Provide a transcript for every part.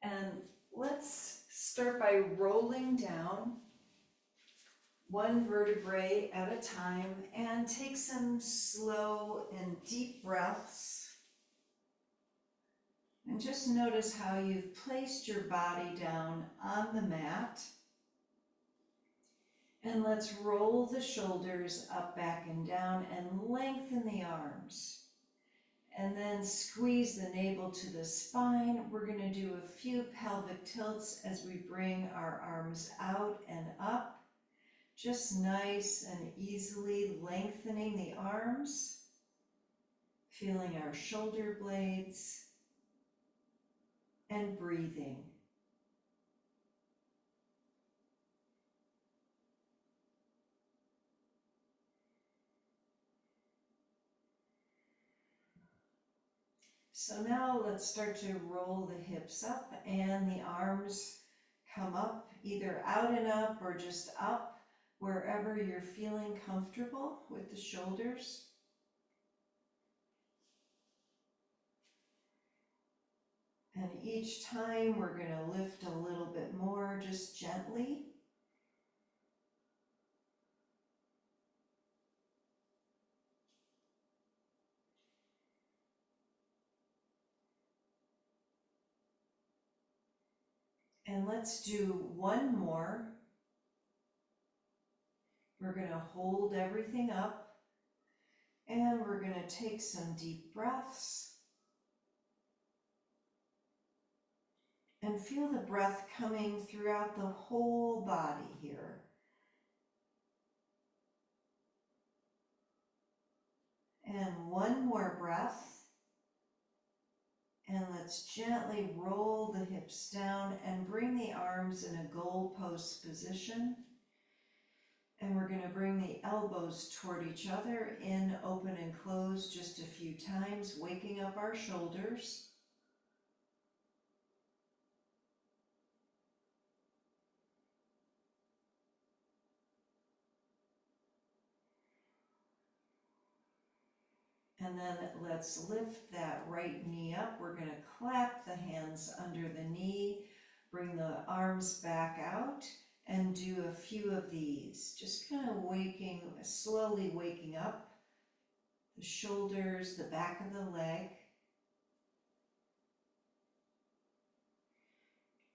And let's start by rolling down one vertebrae at a time and take some slow and deep breaths. And just notice how you've placed your body down on the mat. And let's roll the shoulders up, back, and down and lengthen the arms. And then squeeze the navel to the spine. We're going to do a few pelvic tilts as we bring our arms out and up. Just nice and easily lengthening the arms, feeling our shoulder blades, and breathing. So now let's start to roll the hips up and the arms come up, either out and up or just up, wherever you're feeling comfortable with the shoulders. And each time we're going to lift a little bit more, just gently. And let's do one more. We're going to hold everything up and we're going to take some deep breaths and feel the breath coming throughout the whole body here. And one more breath. And let's gently roll the hips down and bring the arms in a goalpost position. And we're going to bring the elbows toward each other in, open and close just a few times, waking up our shoulders. And then let's lift that right knee up. We're going to clap the hands under the knee, bring the arms back out, and do a few of these. Just kind of slowly waking up the shoulders, the back of the leg.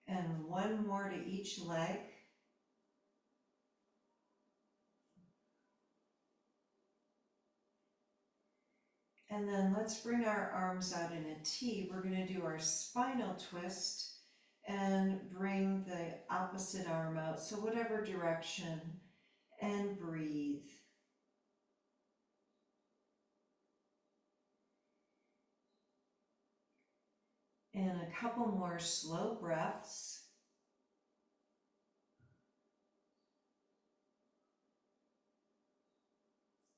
And one more to each leg. And then let's bring our arms out in a T. We're going to do our spinal twist and bring the opposite arm out, so whatever direction, and breathe. And a couple more slow breaths.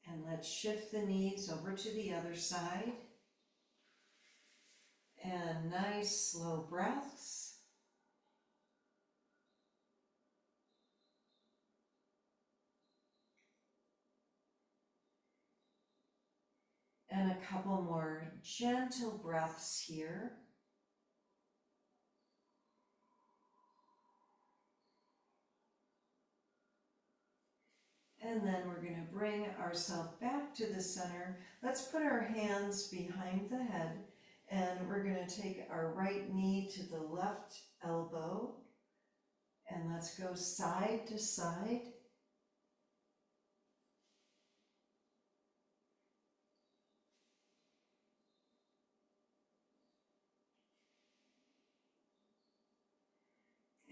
And let's shift the knees over to the other side. And nice slow breaths. And a couple more gentle breaths here. And then we're going to bring ourselves back to the center. Let's put our hands behind the head and we're going to take our right knee to the left elbow and let's go side to side.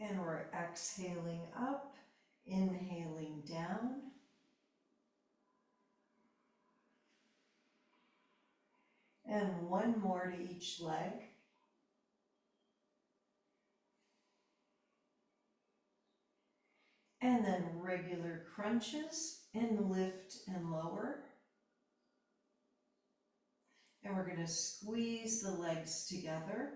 And we're exhaling up, inhaling down. And one more to each leg. And then regular crunches and lift and lower. And we're going to squeeze the legs together.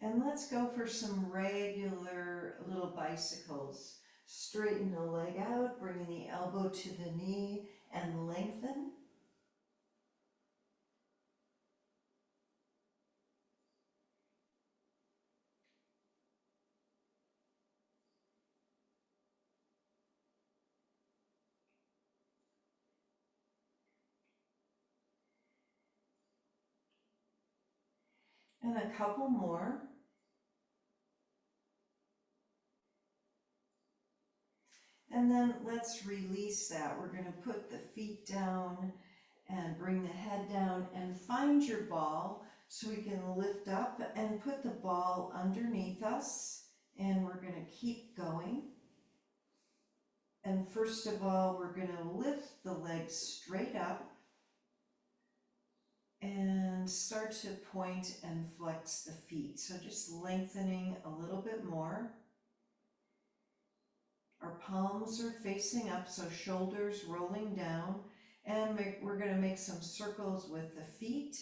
And let's go for some regular little bicycles. Straighten the leg out, bringing the elbow to the knee and lengthen. And a couple more. And then let's release that. We're going to put the feet down and bring the head down and find your ball so we can lift up and put the ball underneath us. And we're going to keep going. And first of all, we're going to lift the legs straight up and start to point and flex the feet. So just lengthening a little bit more. Our palms are facing up, so shoulders rolling down. And we're going to make some circles with the feet.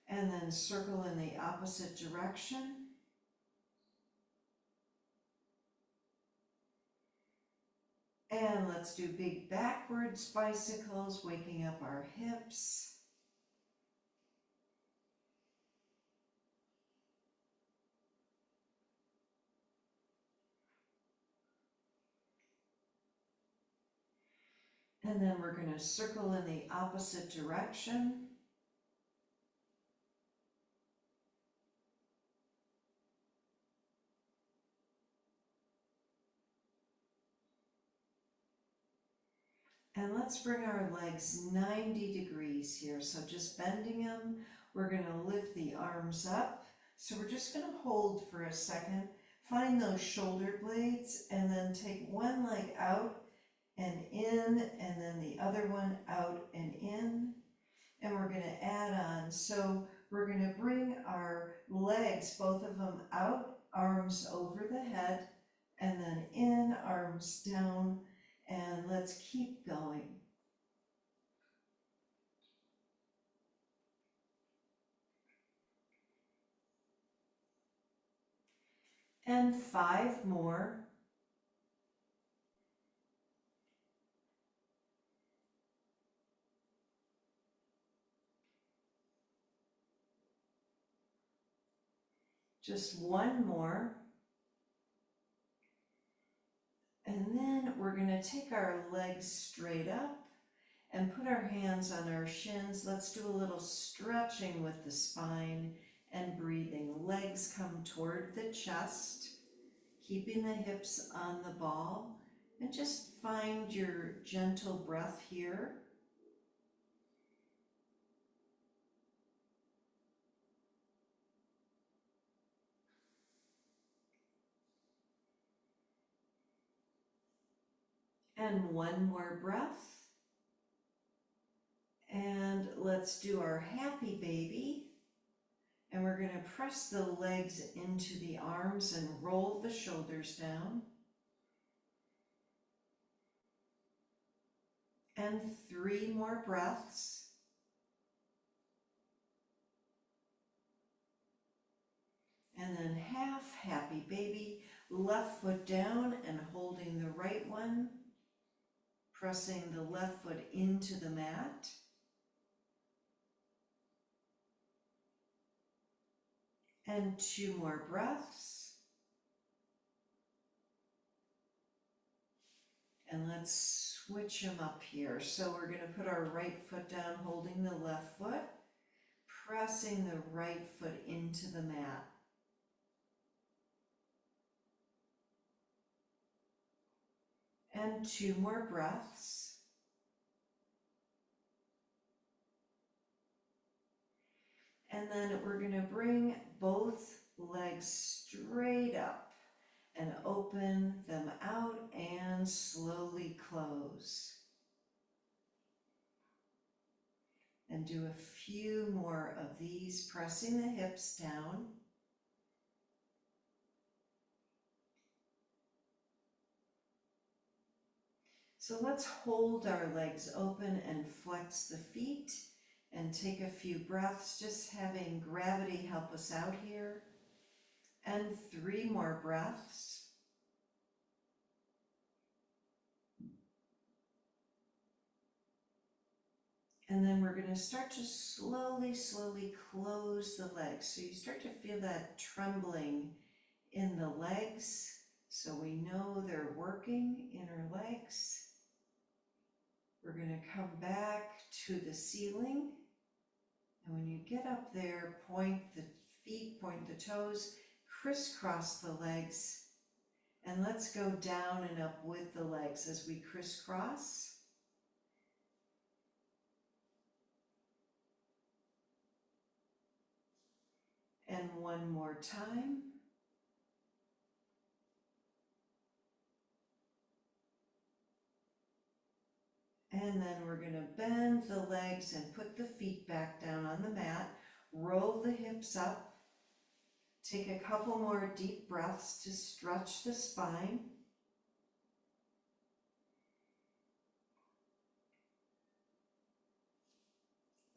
And then circle in the opposite direction. And let's do big backwards bicycles, waking up our hips. And then we're going to circle in the opposite direction. And let's bring our legs 90 degrees here. So just bending them. We're going to lift the arms up. So we're just going to hold for a second. Find those shoulder blades and then take one leg out and in, and then the other one out and in. And we're going to add on. So we're going to bring our legs, both of them out, arms over the head, and then in, arms down. And let's keep going. And 5 more. Just 1 more. And then we're going to take our legs straight up and put our hands on our shins. Let's do a little stretching with the spine and breathing. Legs come toward the chest, keeping the hips on the ball, and just find your gentle breath here. And 1 more breath. And let's do our happy baby. And we're going to press the legs into the arms and roll the shoulders down. And 3 more breaths. And then half happy baby, left foot down and holding the right one, pressing the left foot into the mat. And 2 more breaths. And let's switch them up here. So we're going to put our right foot down, holding the left foot, pressing the right foot into the mat. And 2 more breaths. And then we're going to bring both legs straight up and open them out and slowly close. And do a few more of these, pressing the hips down. So let's hold our legs open and flex the feet And take a few breaths, just having gravity help us out here. And 3 more breaths. And then we're going to start to slowly, slowly close the legs. So you start to feel that trembling in the legs. So we know they're working in our legs. We're going to come back to the ceiling. And when you get up there, point the feet, point the toes, crisscross the legs. And let's go down and up with the legs as we crisscross. And one more time. And then we're going to bend the legs and put the feet back down on the mat. Roll the hips up. Take a couple more deep breaths to stretch the spine.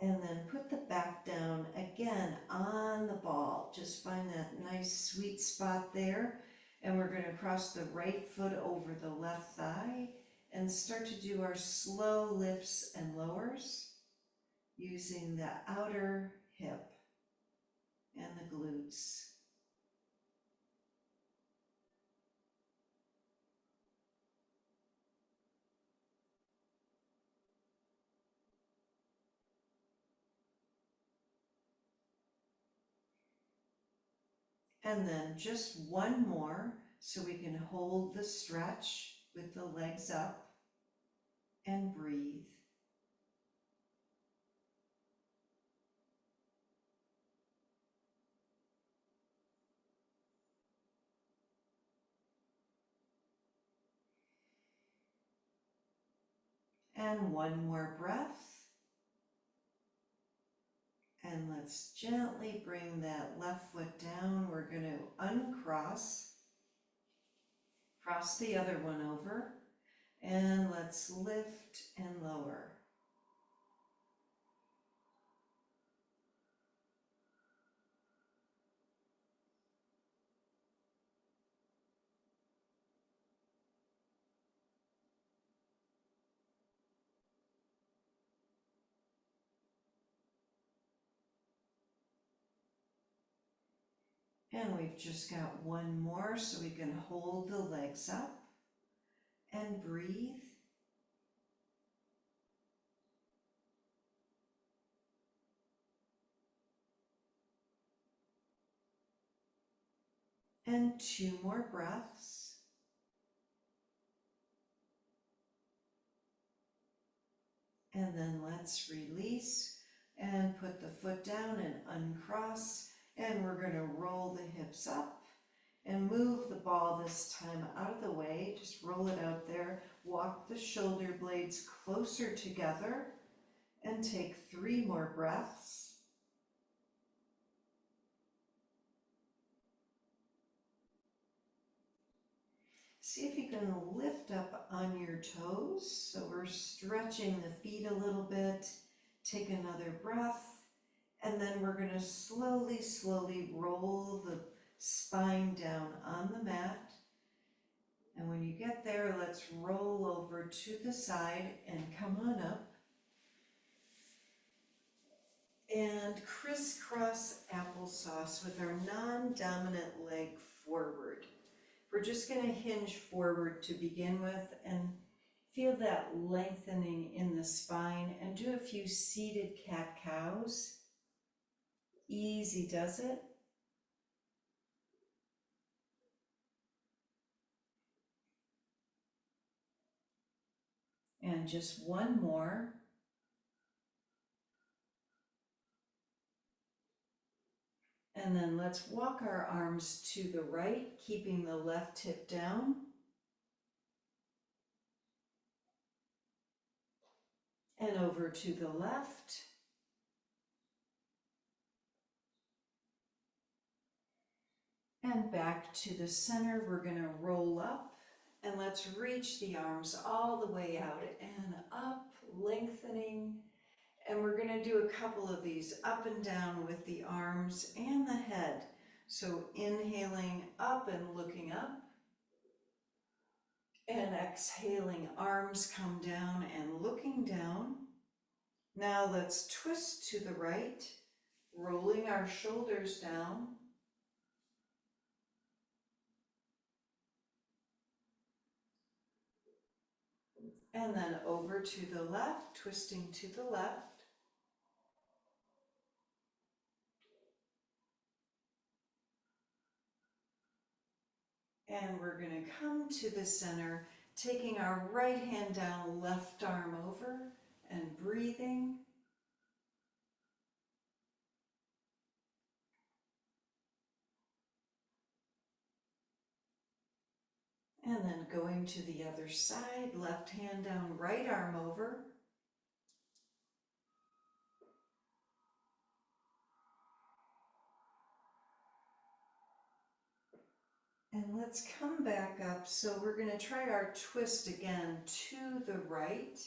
And then put the back down again on the ball. Just find that nice sweet spot there. And we're going to cross the right foot over the left thigh and start to do our slow lifts and lowers using the outer hip and the glutes. And then just one more so we can hold the stretch with the legs up and breathe. And one more breath. And let's gently bring that left foot down. We're going to uncross, cross the other one over, and let's lift and lower. And we've just got one more so we can hold the legs up and breathe. And 2 more breaths. And then let's release and put the foot down and uncross. And we're going to roll the hips up and move the ball this time out of the way. Just roll it out there. Walk the shoulder blades closer together and take 3 more breaths. See if you can lift up on your toes. So we're stretching the feet a little bit. Take another breath. And then we're going to slowly, slowly roll the spine down on the mat. And when you get there, let's roll over to the side and come on up. And crisscross applesauce with our non-dominant leg forward. We're just going to hinge forward to begin with and feel that lengthening in the spine and do a few seated cat-cows. Easy does it. And just one more. And then let's walk our arms to the right, keeping the left hip down. And over to the left. And back to the center. We're going to roll up and let's reach the arms all the way out and up, lengthening And we're going to do a couple of these up and down with the arms and the head. So inhaling up and looking up. And exhaling, arms come down and looking down. Now let's twist to the right, rolling our shoulders down. And then over to the left, twisting to the left. And we're going to come to the center, taking our right hand down, left arm over, and breathing. And then going to the other side, left hand down, right arm over. And let's come back up. So we're going to try our twist again to the right.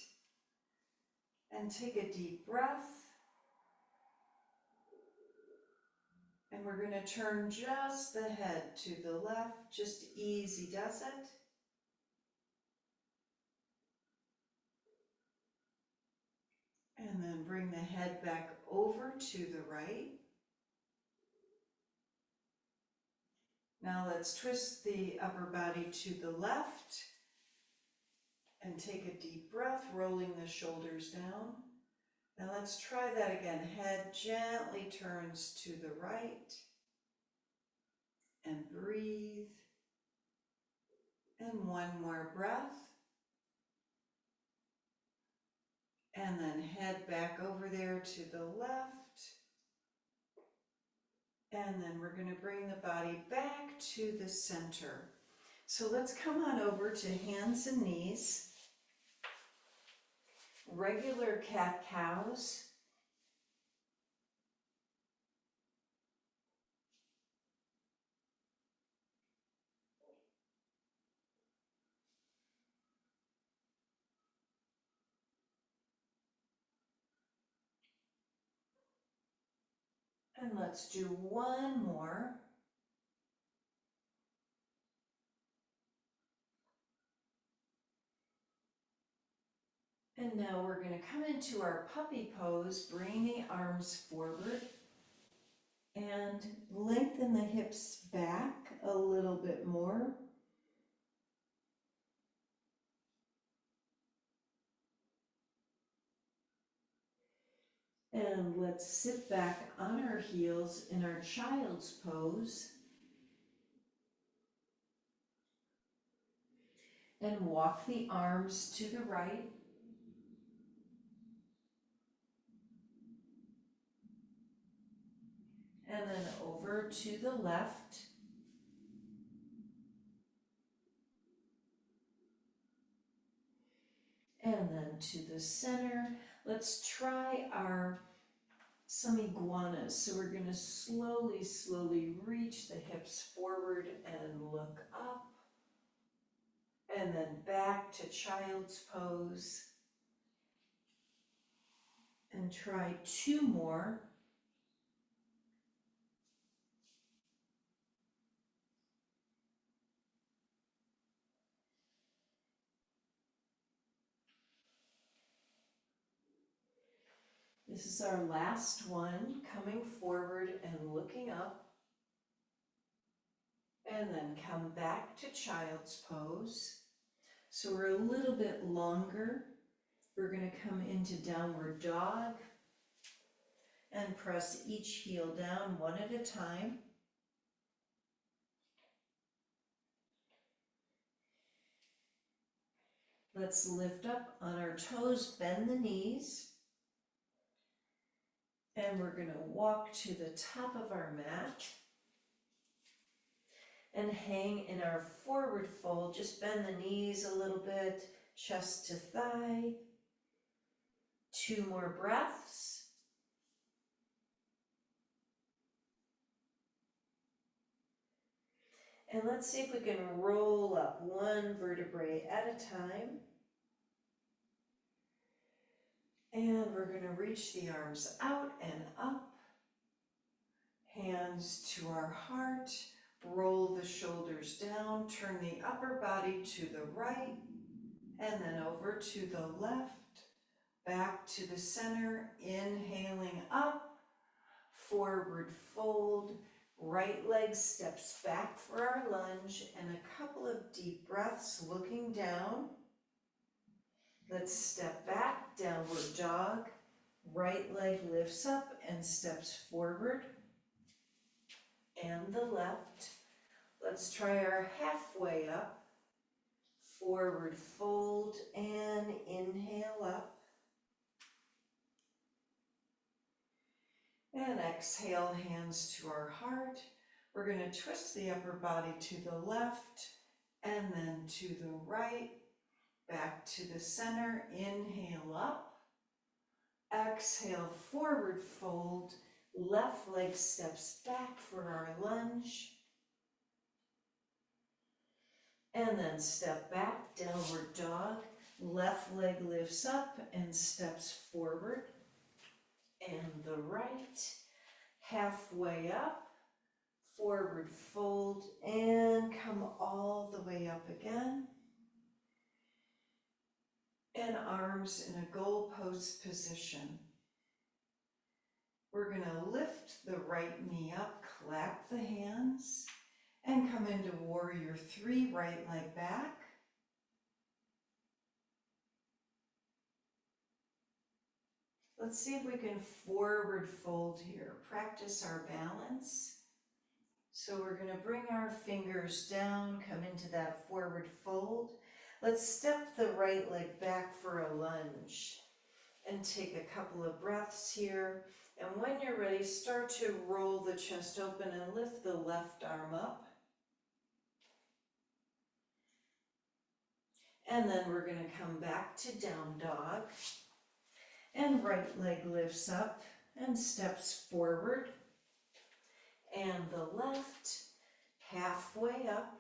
And take a deep breath. And we're going to turn just the head to the left. Just easy does it. And then bring the head back over to the right. Now let's twist the upper body to the left and take a deep breath, rolling the shoulders down. And let's try that again. Head gently turns to the right and breathe. And one more breath. And then head back over there to the left. And then we're going to bring the body back to the center. So let's come on over to hands and knees. Regular cat-cows. And let's do one more. And now we're going to come into our puppy pose, bring the arms forward and lengthen the hips back a little bit more. And let's sit back on our heels in our child's pose. And walk the arms to the right. And then over to the left. And then to the center. Let's try some iguanas. So we're going to slowly reach the hips forward and look up. And then back to child's pose. And try two more. This is our last one, coming forward and looking up. And then come back to child's pose. So we're a little bit longer. We're going to come into downward dog and press each heel down one at a time. Let's lift up on our toes, bend the knees. And we're going to walk to the top of our mat and hang in our forward fold. Just bend the knees a little bit, chest to thigh. Two more breaths. And let's see if we can roll up one vertebrae at a time. And we're going to reach the arms out and up, hands to our heart, roll the shoulders down, turn the upper body to the right, and then over to the left, back to the center, inhaling up, forward fold, right leg steps back for our lunge, and a couple of deep breaths looking down. Let's step back, downward dog. Right leg lifts up and steps forward. And the left. Let's try our halfway up. Forward fold and inhale up. And exhale, hands to our heart. We're going to twist the upper body to the left and then to the right. Back to the center, inhale up, exhale, forward fold, left leg steps back for our lunge, and then step back, downward dog, left leg lifts up and steps forward, and the right, halfway up, forward fold, and come all the way up again. And arms in a goalpost position. We're going to lift the right knee up, clap the hands, and come into warrior three, right leg back. Let's see if we can forward fold here. Practice our balance. So we're going to bring our fingers down, come into that forward fold. Let's step the right leg back for a lunge and take a couple of breaths here. And when you're ready, start to roll the chest open and lift the left arm up. And then we're going to come back to down dog. And right leg lifts up and steps forward. And the left, halfway up,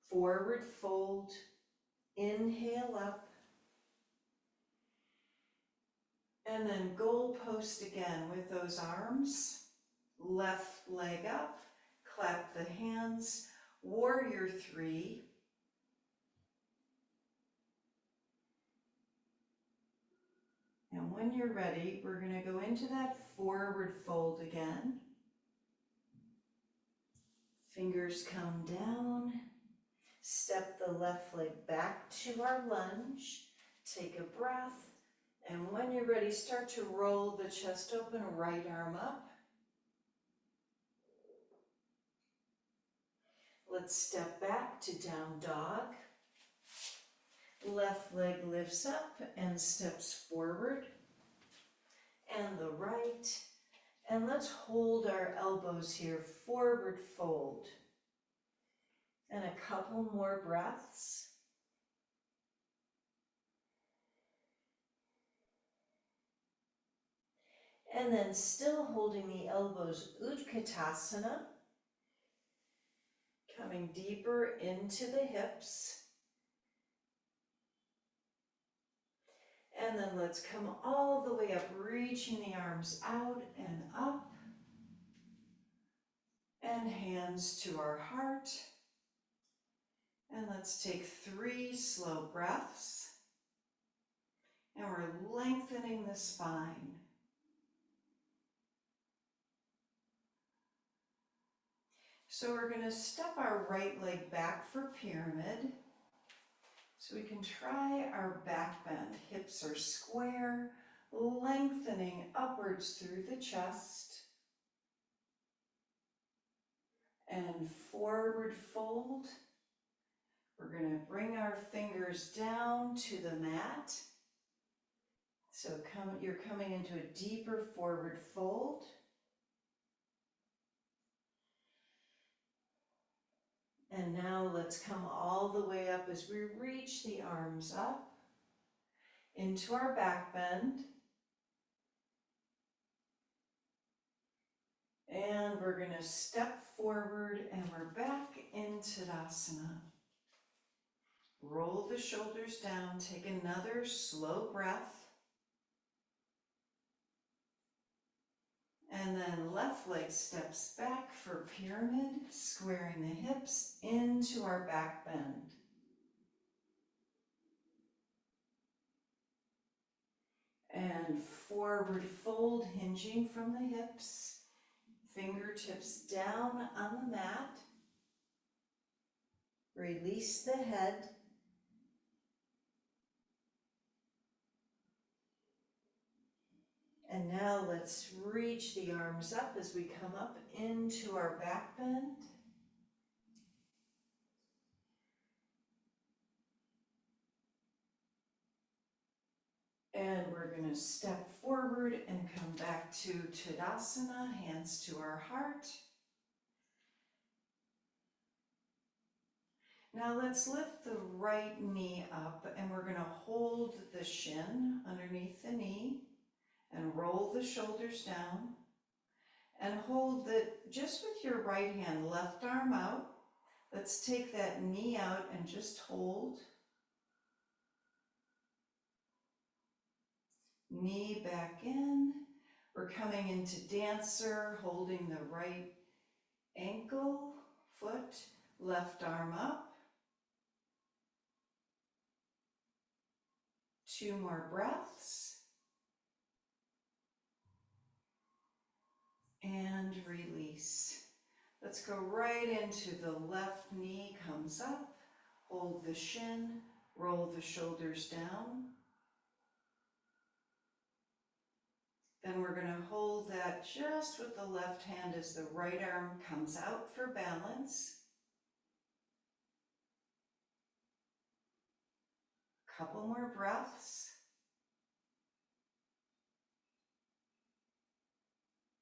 forward fold, inhale up. And then goalpost again with those arms. Left leg up, clap the hands, warrior three. And when you're ready, we're going to go into that forward fold again. Fingers come down. Step the left leg back to our lunge. Take a breath. And when you're ready, start to roll the chest open, right arm up. Let's step back to down dog. Left leg lifts up and steps forward. And the right. And let's hold our elbows here, forward fold. And a couple more breaths. And then still holding the elbows, Utkatasana. Coming deeper into the hips. And then let's come all the way up, reaching the arms out and up. And hands to our heart. And let's take 3 slow breaths. And we're lengthening the spine. So we're going to step our right leg back for pyramid. So we can try our back bend. Hips are square, lengthening upwards through the chest. And forward fold. We're going to bring our fingers down to the mat. So you're coming into a deeper forward fold. And now let's come all the way up as we reach the arms up into our back bend. And we're going to step forward and we're back in Tadasana. Roll the shoulders down, take another slow breath. And then left leg steps back for pyramid, squaring the hips into our back bend. And forward fold, hinging from the hips, fingertips down on the mat. Release the head. And now let's reach the arms up as we come up into our back bend. And we're going to step forward and come back to Tadasana, hands to our heart. Now let's lift the right knee up and we're going to hold the shin underneath the knee and roll the shoulders down and hold it just with your right hand, left arm out. Let's take that knee out and just hold. Knee back in. We're coming into dancer, holding the right ankle, foot, left arm up. 2 more breaths. And release. Let's go right into the left knee comes up. Hold the shin, roll the shoulders down. Then we're going to hold that just with the left hand as the right arm comes out for balance. Couple more breaths.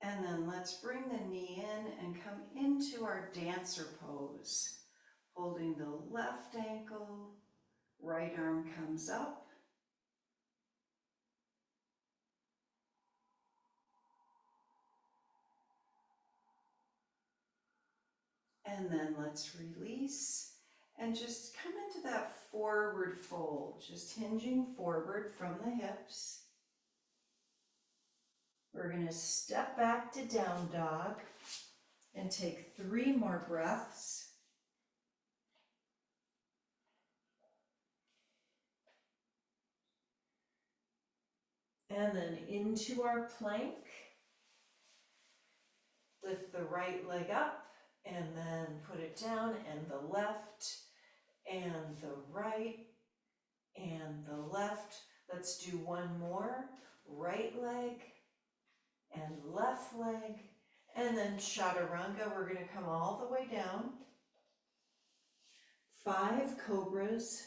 And then let's bring the knee in and come into our dancer pose. Holding the left ankle, right arm comes up. And then let's release and just come into that forward fold, just hinging forward from the hips. We're going to step back to down dog and take 3 more breaths. And then into our plank. Lift the right leg up and then put it down, and the left and the right and the left. Let's do 1 more. Right leg and left leg. And then chaturanga, we're going to come all the way down. 5 cobras.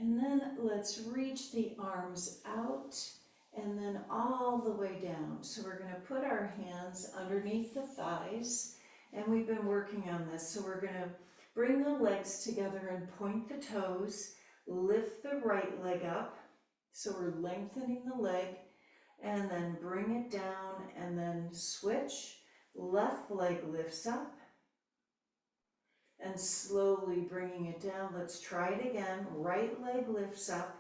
And then let's reach the arms out and then all the way down. So we're going to put our hands underneath the thighs, and we've been working on this. So we're going to bring the legs together and point the toes, lift the right leg up. So we're lengthening the leg, and then bring it down and then switch. Left leg lifts up. And slowly bringing it down. Let's try it again. Right leg lifts up.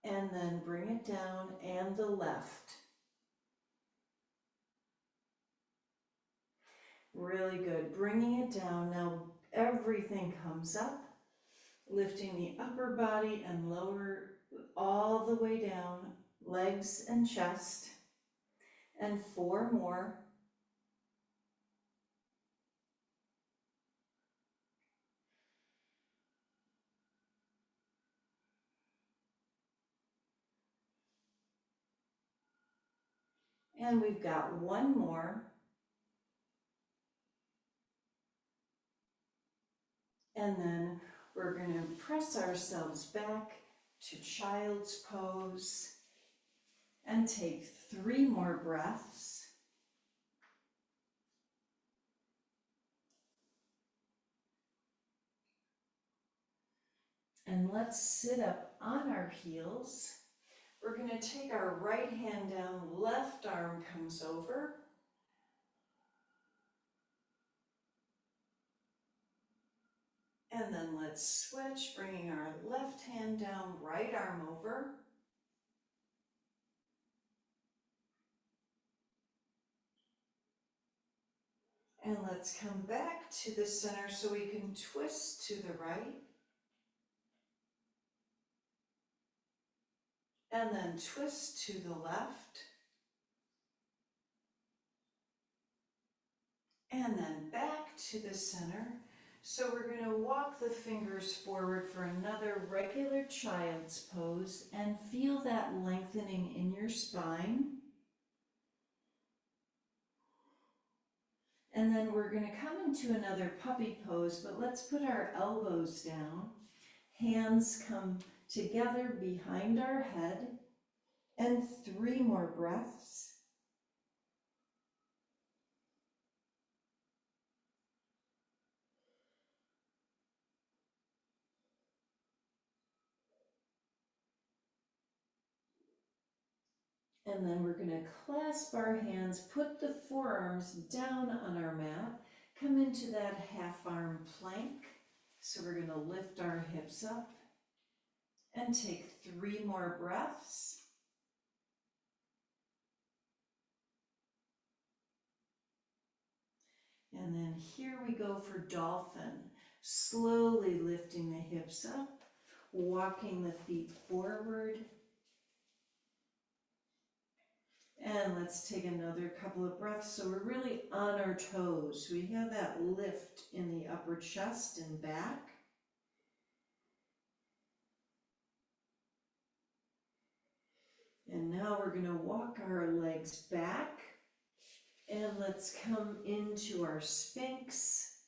And then bring it down, and the left. Really good. Bringing it down. Now everything comes up. Lifting the upper body and lower all the way down. Legs and chest. And 4 more. And we've got 1 more. And then we're going to press ourselves back to child's pose and take 3 more breaths. And let's sit up on our heels. We're going to take our right hand down, left arm comes over. And then let's switch, bringing our left hand down, right arm over. And let's come back to the center so we can twist to the right. And then twist to the left. And then back to the center. So we're going to walk the fingers forward for another regular child's pose and feel that lengthening in your spine. And then we're going to come into another puppy pose, but let's put our elbows down. Hands come together behind our head. And 3 more breaths. And then we're going to clasp our hands, put the forearms down on our mat, come into that half arm plank. So we're going to lift our hips up and take 3 more breaths. And then here we go for dolphin, slowly lifting the hips up, walking the feet forward. And let's take another couple of breaths. So we're really on our toes. We have that lift in the upper chest and back. And now we're going to walk our legs back. And let's come into our sphinx.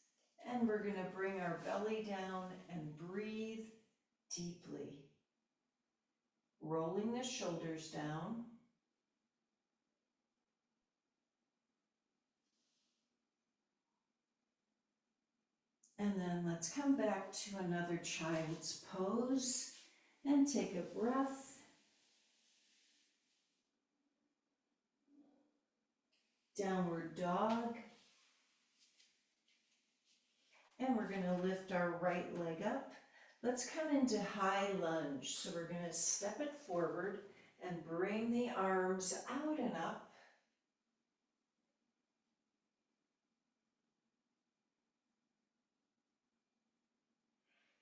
And we're going to bring our belly down and breathe deeply. Rolling the shoulders down. And then let's come back to another child's pose and take a breath. Downward dog. And we're going to lift our right leg up. Let's come into high lunge. So we're going to step it forward and bring the arms out and up.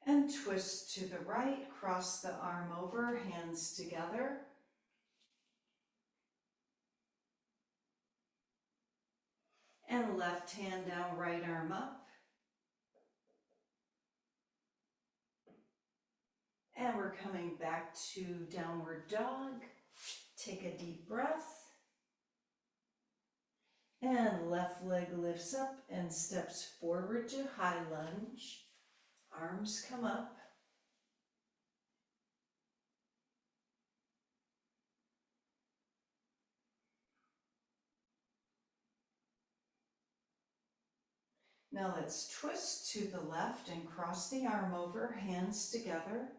And twist to the right, cross the arm over, hands together. And left hand down, right arm up. And we're coming back to downward dog. Take a deep breath. And left leg lifts up and steps forward to high lunge. Arms come up. Now let's twist to the left and cross the arm over, hands together.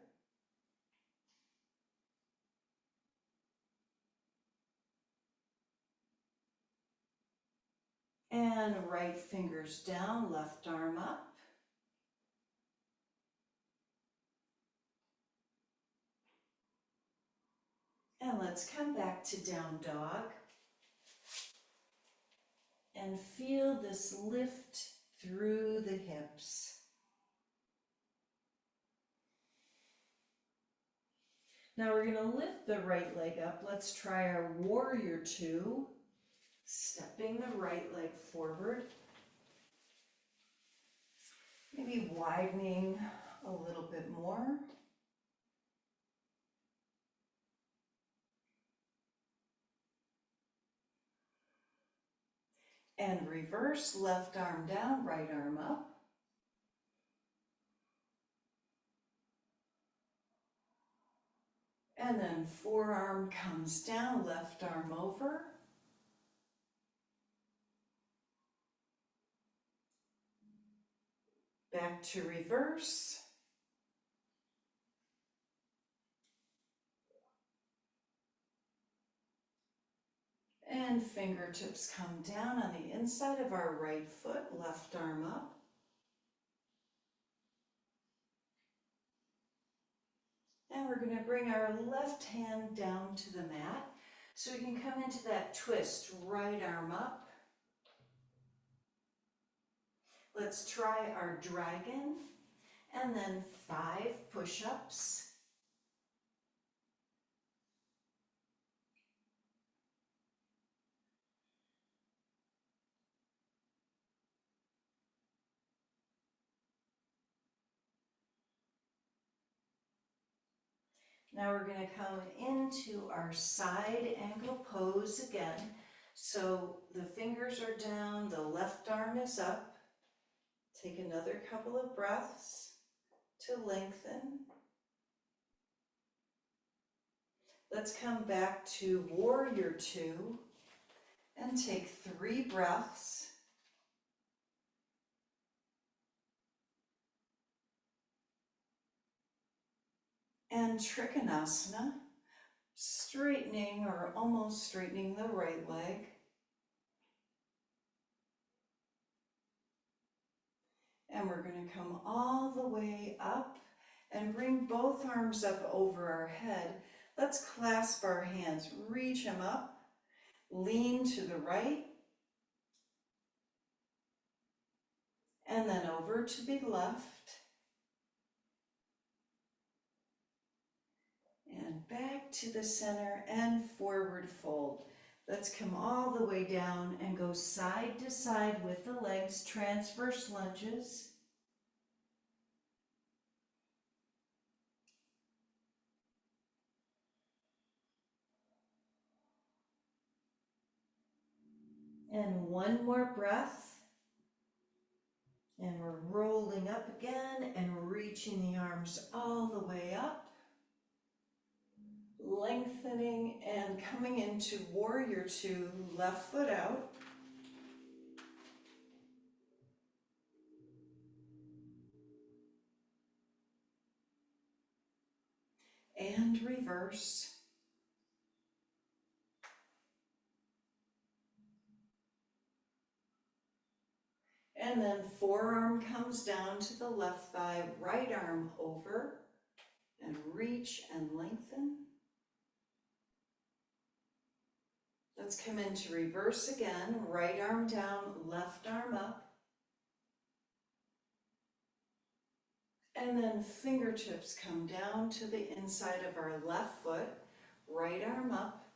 And right fingers down, left arm up. And let's come back to down dog. And feel this lift through the hips. Now we're going to lift the right leg up. Let's try our warrior 2. Stepping the right leg forward. Maybe widening a little bit more. And reverse, left arm down, right arm up. And then forearm comes down, left arm over. Back to reverse. And fingertips come down on the inside of our right foot, left arm up. And we're going to bring our left hand down to the mat. So we can come into that twist, right arm up. Let's try our dragon, and then 5 push-ups. Now we're going to come into our side ankle pose again. So the fingers are down, the left arm is up. Take another couple of breaths to lengthen. Let's come back to Warrior 2 and take 3 breaths. And Trikonasana, straightening or almost straightening the right leg. And we're going to come all the way up and bring both arms up over our head. Let's clasp our hands, reach them up, lean to the right, and then over to the left. And back to the center and forward fold. Let's come all the way down and go side to side with the legs, transverse lunges. And one more breath. And we're rolling up again and reaching the arms all the way up. Lengthening and coming into Warrior 2, left foot out. And reverse. And then forearm comes down to the left thigh, right arm over, and reach and lengthen. Let's come into reverse again, right arm down, left arm up. And then fingertips come down to the inside of our left foot, right arm up.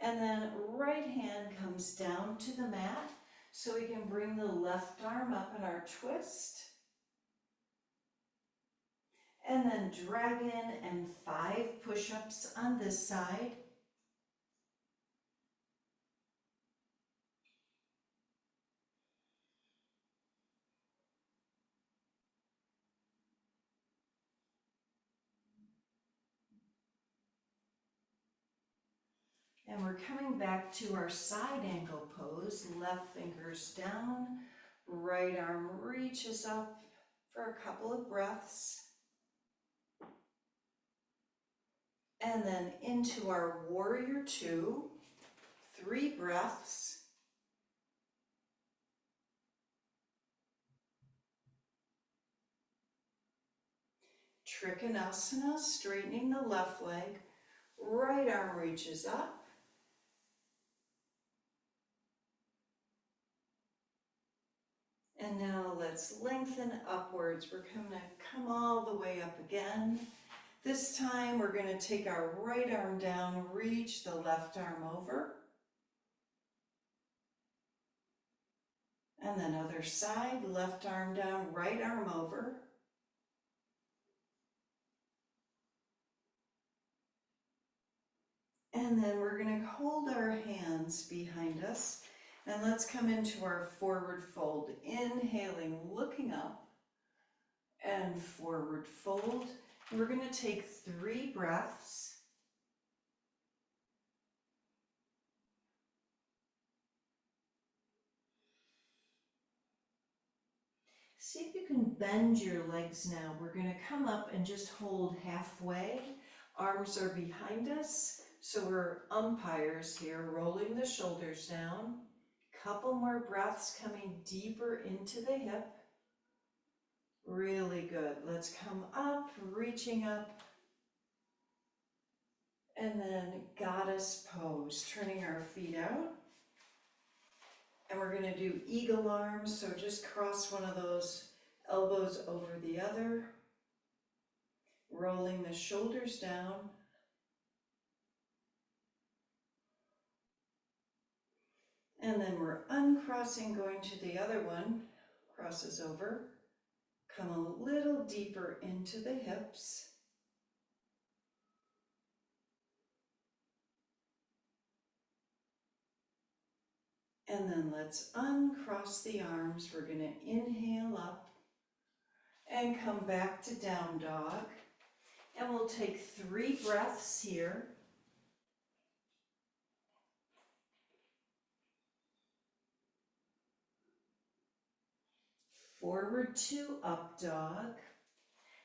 And then right hand comes down to the mat, so we can bring the left arm up in our twist. And then dragon and 5 push-ups on this side. And we're coming back to our side ankle pose, left fingers down, right arm reaches up for a couple of breaths. And then into our Warrior 2, 3 breaths. Trikonasana, straightening the left leg, right arm reaches up. And now let's lengthen upwards. We're going to come all the way up again. This time we're going to take our right arm down, reach the left arm over. And then other side, left arm down, right arm over. And then we're going to hold our hands behind us. And let's come into our forward fold. Inhaling, looking up, and forward fold. And we're going to take 3 breaths. See if you can bend your legs now. We're going to come up and just hold halfway. Arms are behind us, so we're umpires here, rolling the shoulders down. Couple more breaths coming deeper into the hip. Really good. Let's come up, reaching up. And then goddess pose, turning our feet out. And we're going to do eagle arms, so just cross one of those elbows over the other. Rolling the shoulders down. And then we're uncrossing, going to the other one, crosses over. Come a little deeper into the hips. And then let's uncross the arms. We're going to inhale up and come back to down dog. And we'll take 3 breaths here. Forward to up dog.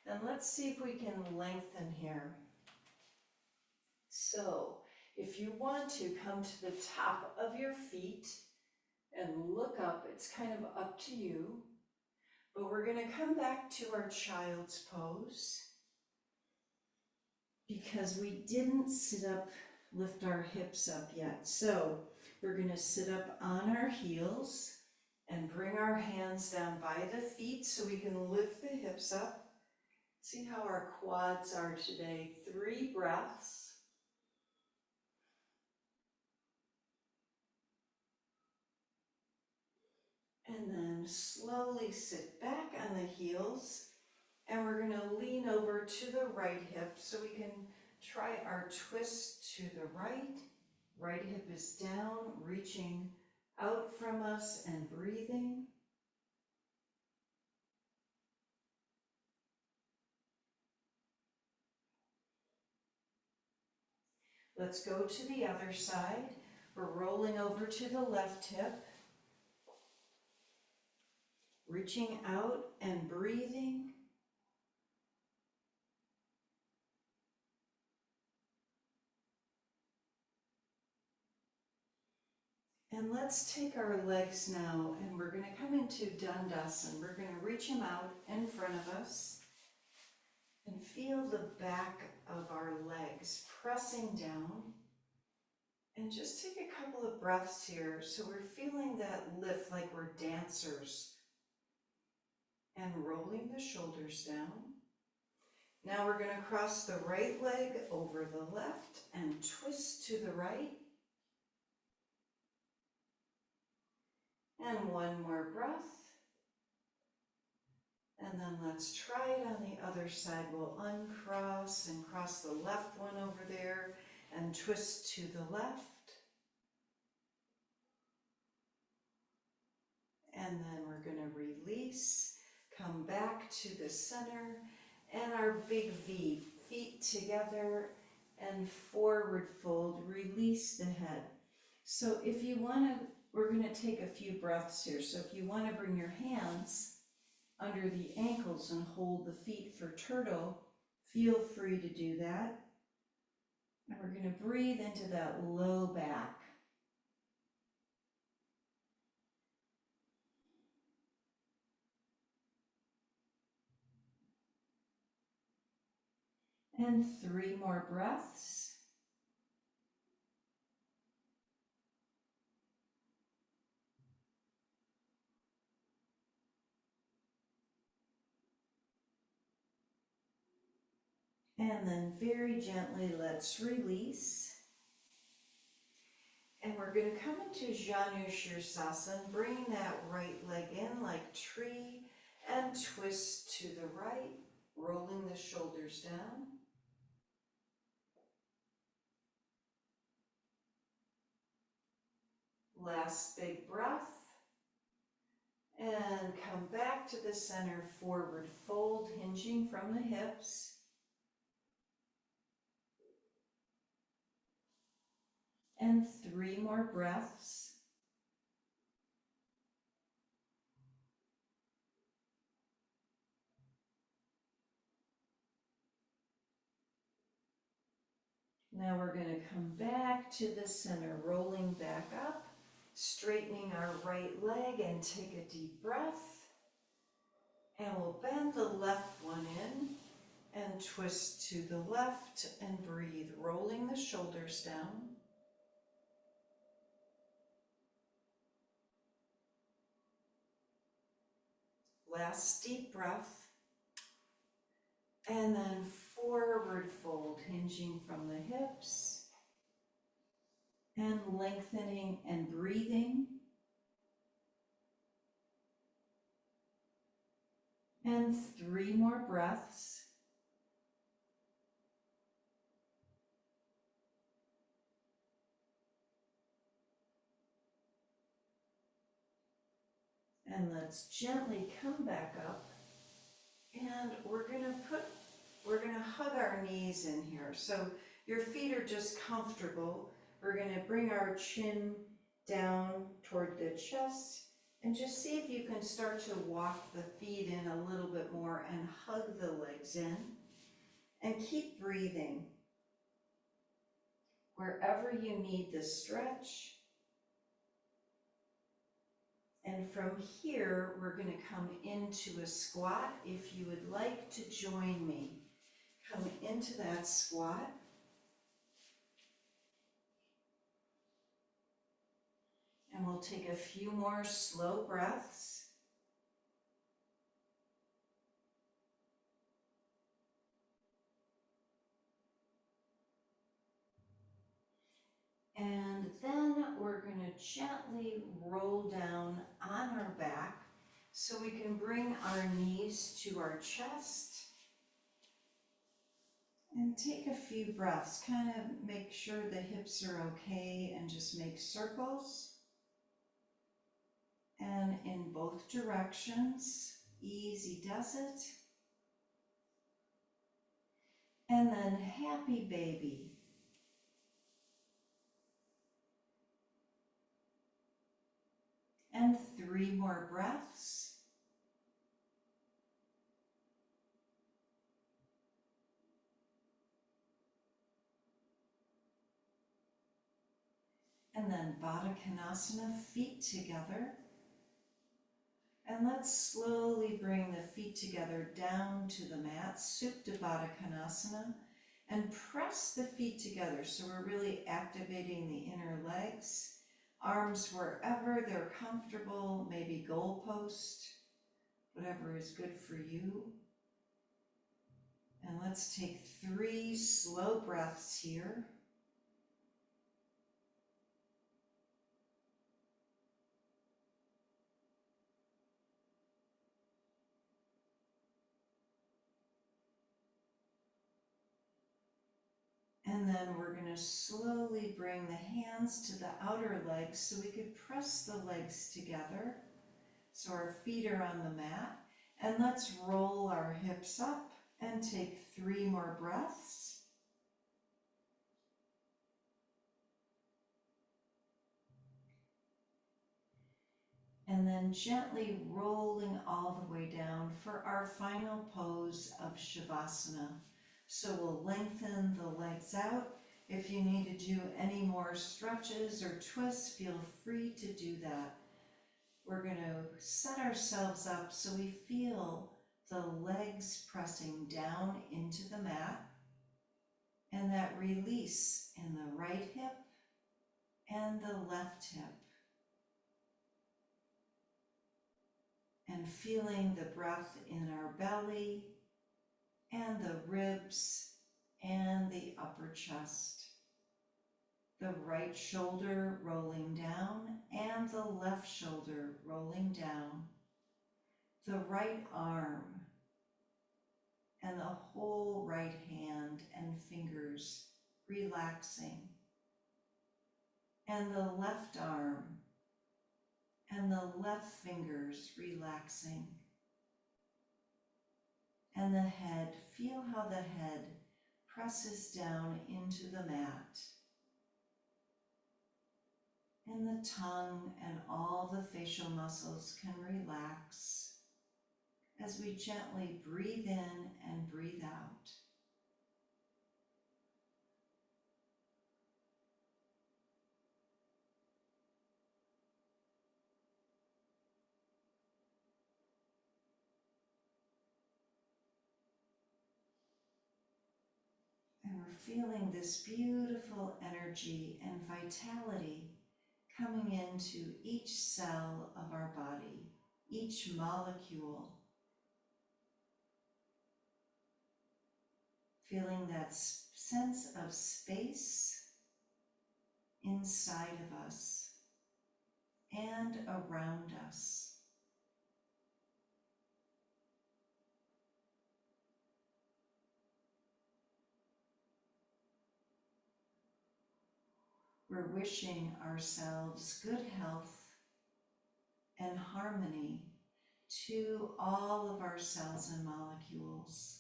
And let's see if we can lengthen here. So if you want to, come to the top of your feet and look up. It's kind of up to you. But we're going to come back to our child's pose because we didn't sit up, lift our hips up yet. So we're going to sit up on our heels and bring our hands down by the feet so we can lift the hips up. See how our quads are today. 3 breaths. And then slowly sit back on the heels. And we're going to lean over to the right hip so we can try our twist to the right. Right hip is down, reaching out from us and breathing. Let's go to the other side. We're rolling over to the left hip. Reaching out and breathing. And let's take our legs now and we're going to come into Dandasana. We're going to reach them out in front of us and feel the back of our legs pressing down. And just take a couple of breaths here so we're feeling that lift like we're dancers. And rolling the shoulders down. Now we're going to cross the right leg over the left and twist to the right. And one more breath. And then let's try it on the other side. We'll uncross and cross the left one over there and twist to the left. And then we're going to release, come back to the center, and our big V, feet together and forward fold, release the head. So if you want to, we're going to take a few breaths here. So if you want to bring your hands under the ankles and hold the feet for turtle, feel free to do that. And we're going to breathe into that low back. And 3 more breaths. And then very gently, let's release. And we're going to come into Janu Shirsasana, bringing that right leg in like tree and twist to the right, rolling the shoulders down. Last big breath. And come back to the center, forward fold, hinging from the hips. And 3 more breaths. Now we're going to come back to the center, rolling back up, straightening our right leg, and take a deep breath. And we'll bend the left one in and twist to the left and breathe, rolling the shoulders down. Last deep breath. And then forward fold, hinging from the hips and lengthening and breathing. And 3 more breaths. And let's gently come back up. And we're gonna hug our knees in here. So your feet are just comfortable. We're gonna bring our chin down toward the chest and just see if you can start to walk the feet in a little bit more and hug the legs in. And keep breathing. Wherever you need the stretch. And from here, we're going to come into a squat. If you would like to join me, come into that squat. And we'll take a few more slow breaths. And then we're going to gently roll down on our back so we can bring our knees to our chest. And take a few breaths, kind of make sure the hips are okay and just make circles. And in both directions, easy does it. And then happy baby. And 3 more breaths. And then Baddha Konasana, feet together. And let's slowly bring the feet together down to the mat, Supta Baddha Konasana, and press the feet together. So we're really activating the inner legs. Arms wherever they're comfortable, maybe goalpost, whatever is good for you. And let's take 3 slow breaths here. And then we're going to slowly bring the hands to the outer legs so we could press the legs together. So our feet are on the mat. And let's roll our hips up and take 3 more breaths. And then gently rolling all the way down for our final pose of Shavasana. So we'll lengthen the legs out. If you need to do any more stretches or twists, feel free to do that. We're going to set ourselves up so we feel the legs pressing down into the mat and that release in the right hip and the left hip. And feeling the breath in our belly and the ribs and the upper chest. The right shoulder rolling down and the left shoulder rolling down. The right arm and the whole right hand and fingers relaxing. And the left arm and the left fingers relaxing. And the head, feel how the head presses down into the mat. And the tongue and all the facial muscles can relax as we gently breathe in and breathe out. we're feeling this beautiful energy and vitality coming into each cell of our body, each molecule. Feeling that sense of space inside of us and around us. We're wishing ourselves good health and harmony to all of our cells and molecules.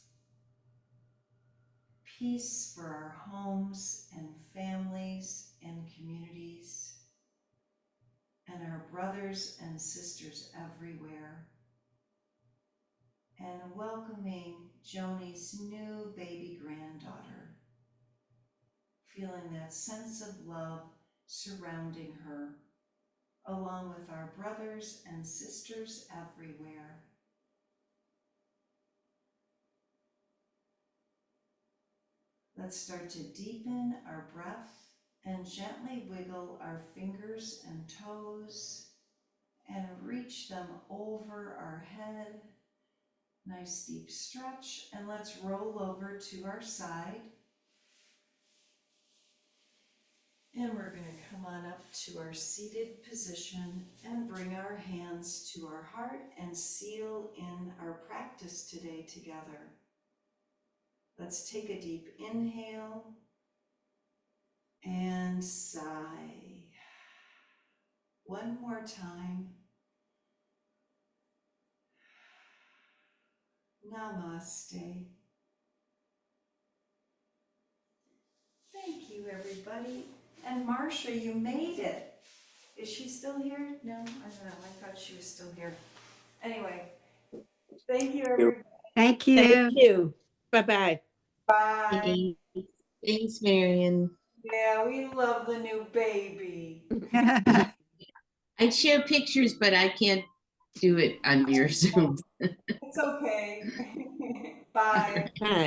Peace for our homes and families and communities, and our brothers and sisters everywhere. And welcoming Joni's new baby granddaughter, feeling that sense of love surrounding her, along with our brothers and sisters everywhere. Let's start to deepen our breath and gently wiggle our fingers and toes and reach them over our head. Nice deep stretch, and let's roll over to our side. And we're going to come on up to our seated position and bring our hands to our heart and seal in our practice today together. Let's take a deep inhale and sigh. One more time. Namaste. Thank you, everybody. And Marcia, you made it. Is she still here? No, I don't know. I thought she was still here. Anyway, thank you, everybody. Thank you. Thank you. Bye-bye. Bye. Thanks, Marian. Yeah, we love the new baby. I'd share pictures, but I can't do it on your Zoom. It's okay. Bye. Bye.